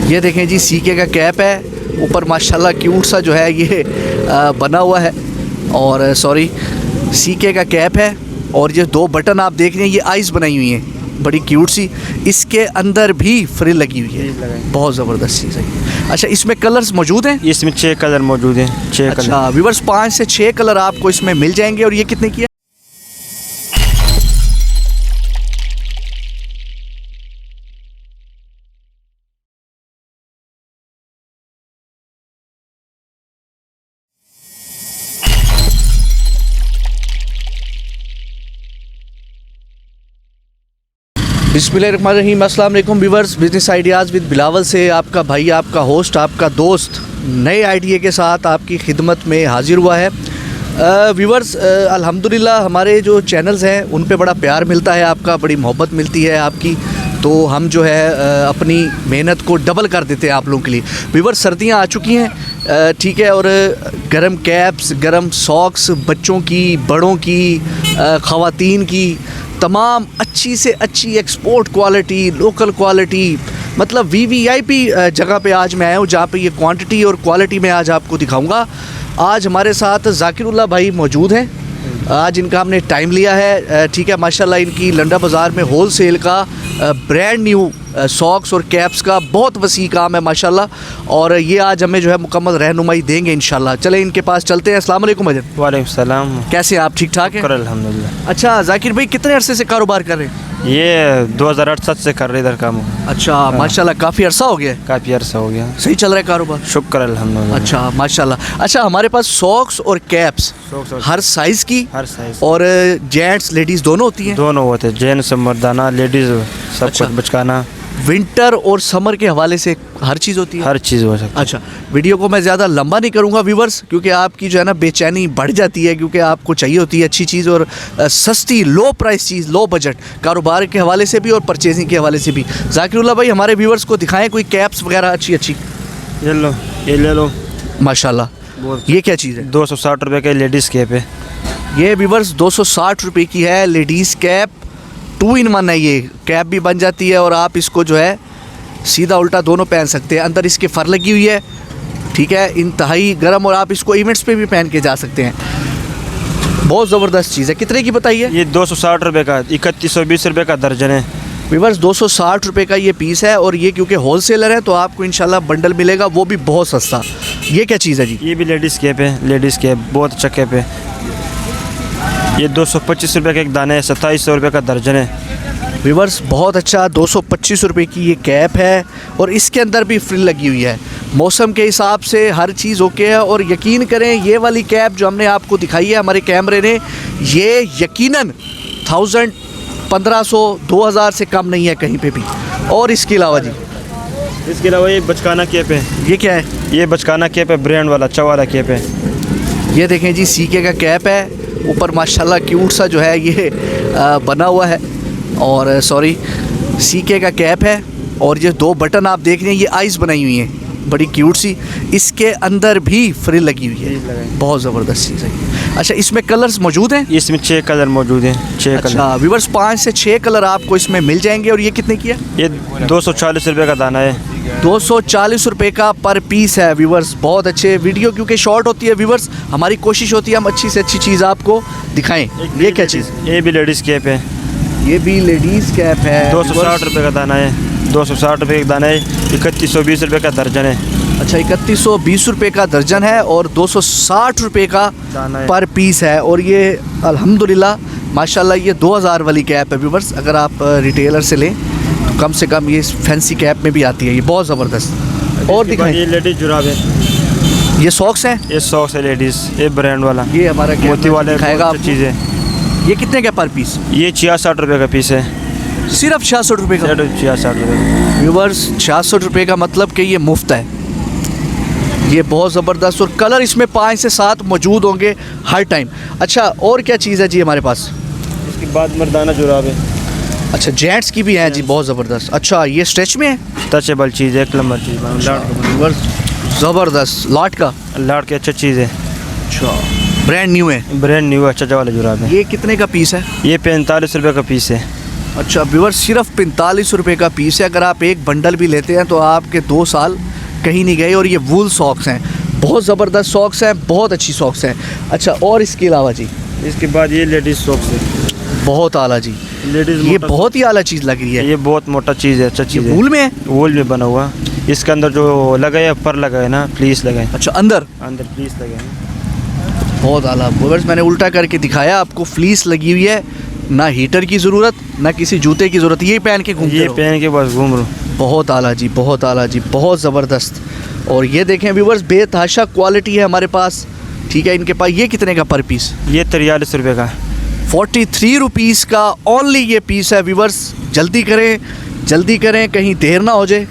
ये देखें जी, सीके का कैप है, ऊपर माशाल्लाह क्यूट सा जो है ये बना हुआ है। और सॉरी, सीके का कैप है और ये दो बटन आप देख रहे हैं, ये आइज़ बनाई हुई हैं बड़ी क्यूट सी। इसके अंदर भी फ्रिल लगी हुई है, बहुत ज़बरदस्त चीज़ है। अच्छा, इसमें कलर्स मौजूद हैं? इसमें 6 कलर मौजूद हैं। 6 कलर। अच्छा व्यूअर्स, 5 से 6 कलर आपको इसमें मिल जाएंगे। और ये कितने की है? बिस्मिल्लाहिर्रहमानिर्रहीम। अस्सलाम वालेकुम viewers, business ideas with Bilawal से आपका भाई, आपका होस्ट, आपका दोस्त नए आइडिया के साथ आपकी खिदमत में हाजिर हुआ है। व्यूअर्स, अल्हम्दुलिल्लाह हमारे जो चैनल्स हैं उन पे बड़ा प्यार मिलता है आपका, बड़ी मोहब्बत मिलती है आपकी, तो हम जो है अपनी मेहनत को डबल कर देते हैं आप लोगों के लिए। व्यूअर्स, सर्दियाँ आ चुकी हैं, ठीक है, और गर्म कैप्स, गर्म सॉक्स, बच्चों की, बड़ों की, ख़वातीन की, तमाम अच्छी से अच्छी एक्सपोर्ट क्वालिटी, लोकल क्वालिटी, मतलब VVIP जगह पे आज मैं आया हूँ जहाँ पे ये क्वांटिटी और क्वालिटी में आज आपको दिखाऊंगा। आज हमारे साथ ज़ाकिरुल्लाह भाई मौजूद हैं। आज इनका हमने टाइम लिया है, ठीक है, माशाल्लाह इनकी लंडा बाज़ार में होल सेल का ब्रांड न्यू सॉक्स और कैप्स का बहुत वसी काम है माशाल्लाह, और ये आज हमें जो है मुकम्मल रहनुमाई देंगे इंशाल्लाह। चले इनके पास चलते हैं। अस्सलाम वालेकुम अजन। वालेकुम सलाम। कैसे हैं आप? ठीक ठाक हैं? अल्हम्दुलिल्लाह। अच्छा ज़ाकिर भाई, कितने अरसे से कारोबार कर रहे हैं? ये 2008 से कर रहे इधर काम। अच्छा माशाल्लाह, काफ़ी अरसा हो गया है? काफ़ी अरसा हो गया। सही चल रहा है कारोबार? शुक्र अल्हम्दुलिल्लाह। अच्छा माशाल्लाह। अच्छा, हमारे पास सॉक्स और कैप्स हर साइज़ की, हर साइज, और जेंट्स लेडीज़ दोनों होती हैं? दोनों होते हैं, जेंट्स, मर्दाना, लेडीज़, सब अच्छा। कुछ बचकाना। विंटर और समर के हवाले से हर चीज़ होती है? हर चीज़ हो सकती है। अच्छा, वीडियो को मैं ज़्यादा लंबा नहीं करूँगा व्यूवर्स, क्योंकि आपकी जो है ना बेचैनी बढ़ जाती है, क्योंकि आपको चाहिए होती है अच्छी चीज़ और सस्ती, लो प्राइस चीज़, लो बजट, कारोबार के हवाले से भी और परचेजिंग के हवाले से भी। ज़ाकिरुल्लाह भाई, हमारे व्यूवर्स को दिखाएं कोई कैप्स वगैरह अच्छी अच्छी। ये लो, ये ले लो माशाल्लाह। ये क्या चीज़ है? 260 रुपये के लेडीज़ कैप है। ये व्यूवर्स 260 रुपये की है लेडीज़ कैप। 2 in 1 है, ये कैप भी बन जाती है और आप इसको जो है सीधा उल्टा दोनों पहन सकते हैं। अंदर इसके फर लगी हुई है, ठीक है, इंतहाई गर्म, और आप इसको इवेंट्स पे भी पहन के जा सकते हैं। बहुत ज़बरदस्त चीज़ है। कितने की बताइए? ये 260 रुपये का, 3120 रुपये का दर्जन है। व्यूअर्स 260 रुपये का ये पीस है, और ये क्योंकि होलसेलर है तो आपको इंशाल्लाह बंडल मिलेगा, वो भी बहुत सस्ता। ये क्या चीज़ है जी? ये भी लेडीज़ कैप है, लेडीज़ कैप बहुत अच्छा कैप है। ये 225 रुपये का एक दाना है, 2700 रुपये का दर्जन है। व्यूअर्स बहुत अच्छा, 225 रुपये की ये कैप है, और इसके अंदर भी फ्रिल लगी हुई है। मौसम के हिसाब से हर चीज़ ओके है, और यकीन करें ये वाली कैप जो हमने आपको दिखाई है हमारे कैमरे ने, ये यकीनन 1000, 1500, 2000 से कम नहीं है कहीं पे भी। और इसके अलावा जी, इसके अलावा ये बचकाना कैप है। ये क्या है? ये बचकाना कैप है, ब्रांड वाला, अच्छा वाला कैप है। ये देखें जी, सीके का कैप है, ऊपर माशाल्लाह क्यूट सा जो है ये बना हुआ है, और सॉरी, सीके का कैप है, और ये दो बटन आप देख रहे हैं, ये आइज़ बनाई हुई हैं बड़ी क्यूट सी। इसके अंदर भी फ्रिल लगी हुई है, बहुत ज़बरदस्त चीज़ है। अच्छा, इसमें कलर्स मौजूद हैं? इसमें 6 कलर मौजूद हैं। 6 कलर। अच्छा व्यूअर्स, 5 से 6 कलर आपको इसमें मिल जाएंगे। और ये कितने की है? ये 240 रुपये का दाना है। 240 रुपये का पर पीस है व्यूअर्स। बहुत अच्छे। वीडियो क्योंकि शॉर्ट होती है व्यूअर्स, हमारी कोशिश होती है हम अच्छी से अच्छी चीज़ आपको दिखाएँ। ये क्या चीज़? ये भी लेडीज़ कैप है। ये भी लेडीज़ कैप है। 260 रुपये का दाना है, 260 रुपये का दाना है, 3120 रुपये का दर्जन है। अच्छा, 3120 रुपये का दर्जन है और 260 रुपये का पर पीस है। और ये अल्हम्दुलिल्लाह माशाल्लाह ये 2000 वाली कैप है व्यूवर्स। अगर आप रिटेलर से लें तो कम से कम ये फैंसी कैप में भी आती है, ये बहुत ज़बरदस्त। और दिखाएं, ये लेडीज़ जुराब है। ये सॉक्स हैं? ये सॉक्स है लेडीज़, ये ब्रांड वाला, ये हमारा मोती वाले दिखाएगा आपको। चीज़ है। ये कितने का पर पीस? ये 66 रुपये का पीस है। सिर्फ 66 रुपये का? 66 रुपये व्यूवर्स, 66 रुपये का मतलब कि ये मुफ्त है। ये बहुत ज़बरदस्त, और कलर इसमें 5 से 7 मौजूद होंगे हर टाइम। अच्छा, और क्या चीज़ है जी हमारे पास? इसके बाद मर्दाना जुराब है। अच्छा, जेंट्स की भी हैं जी, बहुत ज़बरदस्त। अच्छा, ये स्ट्रेच में है? टचेबल चीज़ है, एक नंबर चीज़, ज़बरदस्त। लाट का? लाट की अच्छा चीज़ है। अच्छा, ब्रांड न्यू है? ब्रांड न्यू अच्छा वाला जुराब है। ये कितने का पीस है? ये 45 रुपये का पीस है। अच्छा व्यूअर्स, सिर्फ 45 रुपये का पीस है। अगर आप एक बंडल भी लेते हैं तो आपके 2 साल कहीं नहीं गए। और ये वूल सॉक्स हैं, बहुत ज़बरदस्त सॉक्स हैं, बहुत अच्छी सॉक्स हैं। अच्छा, और इसके अलावा जी इसके बाद ये लेडीज़ सॉक्स है, बहुत आला जी, लेडीज़ ये बहुत ही आला चीज़ लग रही है। ये बहुत मोटा चीज़ है, अच्छा चीज़ है। वूल में है? वूल में बना हुआ। इसके अंदर जो लगा है पर लगा है ना, प्लीस लगा है अच्छा, अंदर अंदर प्लीस लगा है। बहुत आला व्यूअर्स, मैंने उल्टा करके दिखाया आपको। फ्लीस लगी हुई है, ना हीटर की ज़रूरत, ना किसी जूते की ज़रूरत। ये पहन के घूमते ये रहो। पहन के बस घूम लो। बहुत आला जी, बहुत आला जी, बहुत ज़बरदस्त। और ये देखें व्यूअर्स, बेतहाशा क्वालिटी है हमारे पास, ठीक है। इनके पास ये कितने का पर पीस? ये 43 रुपये का, 43 रुपीज़ का ओनली ये पीस है व्यूअर्स। जल्दी करें, जल्दी करें, कहीं देर ना हो जाए।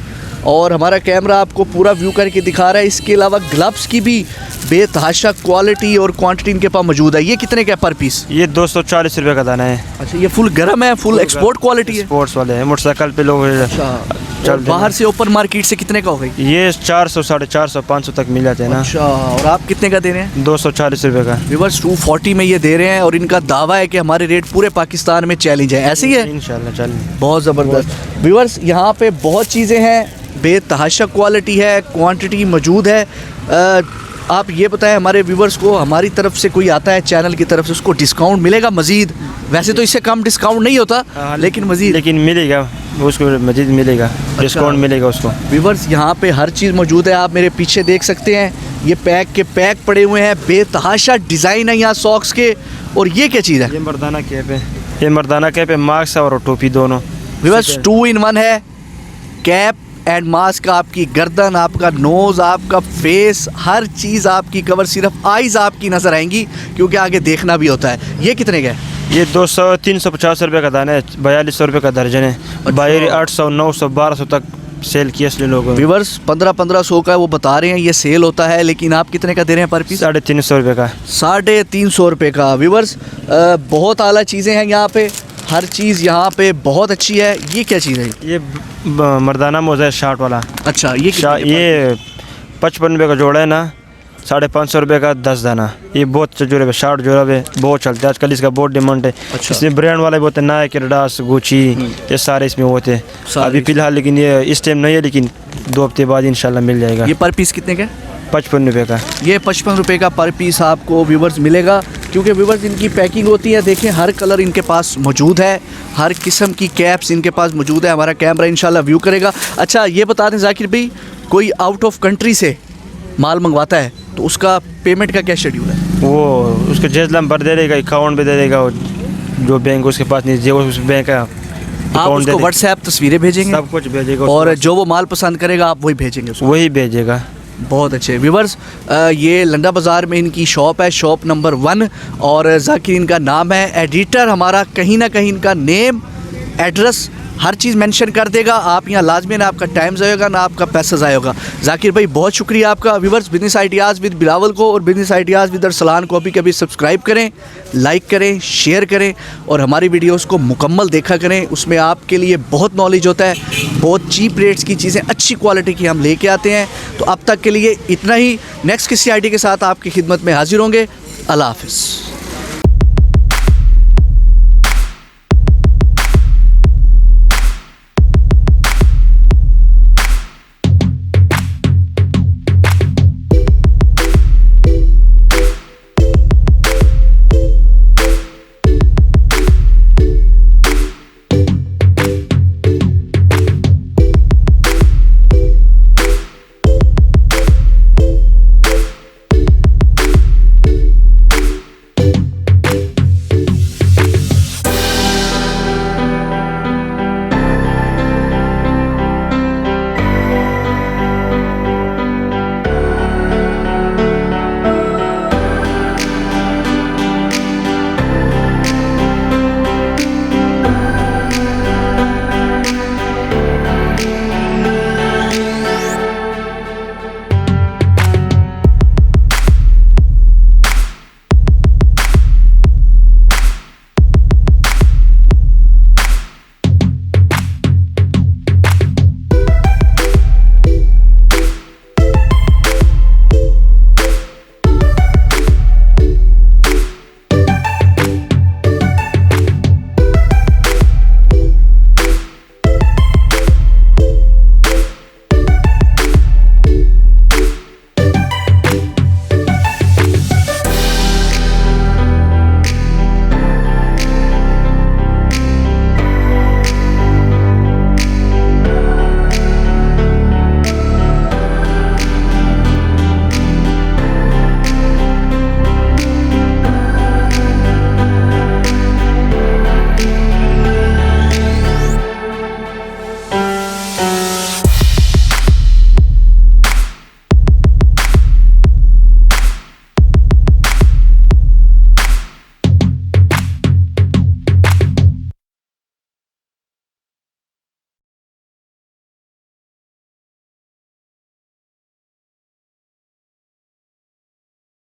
और हमारा कैमरा आपको पूरा व्यू करके दिखा रहा है। इसके अलावा ग्लव्स की भी बेतहाशा क्वालिटी और क्वांटिटी इनके पास मौजूद है। ये कितने का पर पीस? ये 240 रुपये का दाना है। अच्छा, ये फुल गर्म है, फुल एक्सपोर्ट क्वालिटी है। स्पोर्ट्स वाले हैं, मोटरसाइकिल पे लोग अच्छा, और बाहर से ओपन मार्केट से कितने का हो गई? ये 400, 450, 500 तक मिल जाते हैं ना। अच्छा, और आप कितने का दे रहे हैं? 240 रुपये का। व्यूअर्स 240 में ये दे रहे हैं। और इनका दावा है कि हमारे रेट पूरे पाकिस्तान में चैलेंज है। ऐसे ही है? इंशाल्लाह चलें। बहुत ज़बरदस्त व्यूअर्स, यहाँ पे बहुत चीज़ें हैं, बेतहाशा क्वालिटी है, क्वांटिटी मौजूद है। आप ये बताएं हमारे व्यूवर्स को, हमारी तरफ से कोई आता है चैनल की तरफ से, उसको डिस्काउंट मिलेगा मज़ीद? वैसे तो इससे कम डिस्काउंट नहीं होता, लेकिन मज़ीद लेकिन मिलेगा उसको, मज़ीद मिलेगा, डिस्काउंट मिलेगा उसको। व्यूवर्स यहाँ पे हर चीज़ मौजूद है। आप मेरे पीछे देख सकते हैं, ये पैक के पैक पड़े हुए हैं, बेतहाशा डिज़ाइन है यहाँ सॉक्स के। और ये क्या चीज़ है? ये मर्दाना कैप है, ये मर्दाना कैप है, मास्क और टोपी दोनों। व्यूवर्स 2 in 1 है, कैप एंड मास्क। आपकी गर्दन, आपका नोज़, आपका फेस, हर चीज़ आपकी कवर। सिर्फ आइज़ आपकी नज़र आएंगी, क्योंकि आगे देखना भी होता है। ये कितने का है? ये 200, 350 रुपये का दाना है, 4200 रुपये का दर्जन है। बाहर 800, 900, 1200 तक सेल किया इसलिए लोगों ने। व्यूवर्स 1500 का वो बता रहे हैं, ये सेल होता है। लेकिन आप कितने का दे रहे हैं पर पीस? 350 रुपये का। 350 रुपये का। व्यूवर्स बहुत आला चीज़ें हैं यहाँ पे, हर चीज़ यहाँ पे बहुत अच्छी है। ये क्या चीज़ है? ये मर्दाना मोज़ा है, शार्ट वाला। अच्छा, ये ये 55 रुपये का जोड़ा है ना, 550 रुपये का 10 दाना। ये बहुत अच्छा जोड़ा है, शार्ट जोड़ा है, बहुत चलता है आजकल, इसका बहुत डिमांड है। अच्छा। इसमें ब्रांड वाले बहुत है, नाइक, एडिडास, गुची, ये सारे इसमें होते हैं अभी फ़िलहाल। लेकिन ये इस टाइम नहीं है, लेकिन 2 हफ्ते बाद इंशाल्लाह मिल जाएगा। ये पर पीस कितने का? 55 रुपये का। ये 55 रुपये का पर पीस आपको व्यूवर्स मिलेगा, क्योंकि व्यूवर्स इनकी पैकिंग होती है। देखें हर कलर इनके पास मौजूद है, हर किस्म की कैप्स इनके पास मौजूद है। हमारा कैमरा इंशाल्लाह व्यू करेगा। अच्छा, ये बता दें जाकिर भाई, कोई आउट ऑफ कंट्री से माल मंगवाता है तो उसका पेमेंट का क्या शेड्यूल है? वो उसके जैसे नंबर दे देगा, अकाउंट भी दे देगा, जो बैंक उसके पास नहीं, जो उस बैंक का आप उसको व्हाट्सएप तस्वीरें भेजेंगे, सब कुछ भेजेगा, और जो वो माल पसंद करेगा आप वही भेजेंगे उसको? वही भेजेगा। बहुत अच्छे व्यूवर्स, ये लंडा बाज़ार में इनकी शॉप है, शॉप नंबर 1। और जाकिर इनका नाम है। एडिटर हमारा कहीं ना कहीं इनका नेम, एड्रेस, हर चीज़ मेंशन कर देगा। आप यहाँ लाजमी ना आपका टाइम जाएगा, ना आपका पैसा जाएगा। जाकिर भाई बहुत शुक्रिया आपका। Viewers business ideas with Bilawal को और बिजनेस आइडियाज़ विद अरसलान को कभी सब्सक्राइब करें, लाइक करें, शेयर करें, और हमारी वीडियोस को मुकम्मल देखा करें। उसमें आपके लिए बहुत नॉलेज होता है, बहुत चीप रेट्स की चीज़ें अच्छी क्वालिटी की हम लेके आते हैं। तो अब तक के लिए इतना ही। नेक्स्ट किसी आइडिया के साथ आपकी खिदमत में हाजिर होंगे। अल्लाह हाफ़िज़।